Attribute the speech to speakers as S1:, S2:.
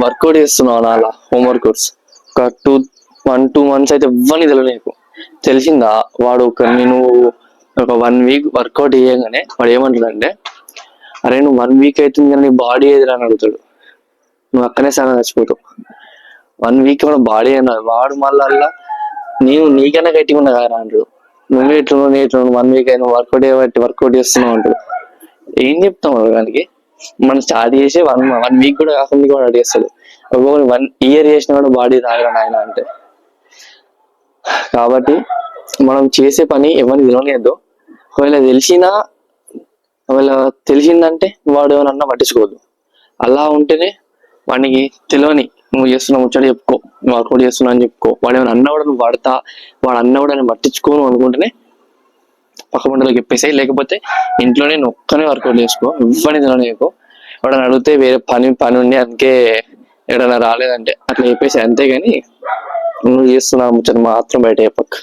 S1: Work out చేస్తున్నావు అలా home workouts ఒక 1-2 months అయితే ఇవ్వని తెలియదు. తెలిసిందా వాడు నేను ఒక 1 week వర్కౌట్ చేయగానే వాడు ఏమంటాడంటే, అరే నువ్వు 1 week అవుతుంది కానీ నీ బాడీ ఏదిరా అని అడుగుతాడు. నువ్వు అక్కనే సగం చచ్చిపోతావు. 1 week మన బాడీ అన్నాడు వాడు మళ్ళా నేను నీకైనా గట్టిగా ఉన్నా కదా అంటాడు. నువ్వు ఎట్లు 1 week అయినా వర్కౌట్ చేస్తున్నావు అంటాడు. ఏం చెప్తాం దానికి? మనం స్టార్ట్ చేసి 1 week కూడా కాకుండా కూడా అడిగేస్తాడు. 1 year చేసిన కూడా బాడీ రాగరా నాయన అంటే. కాబట్టి మనం చేసే పని ఎవరిని తెలియనియద్దు. ఒకవేళ తెలిసిందంటే వాడు ఏమన్నా పట్టించుకోవద్దు. అలా ఉంటేనే వాడికి తెలియని నువ్వు చేస్తున్న ముచ్చట చెప్పుకో, నువ్వు వర్కౌట్ చేస్తున్నావు అని చెప్పుకో. వాడు ఏమైనా అన్న కూడా నువ్వు వాడు అన్న కూడా నేను పట్టించుకోను అనుకుంటేనే పక్క పంటలకు చెప్పేసాయి. లేకపోతే ఇంట్లోనే నువ్వు ఒక్కనే వర్కౌట్ చేసుకో, ఇవ్వని తెలియనియకు. వాడని అడిగితే వేరే పని ఉండి అందుకే ఎక్కడైనా రాలేదంటే అట్లా చెప్పేసి అంతేగాని నువ్వు చేస్తున్నా ముచ్చట మాత్రం బయట చెప్పకు.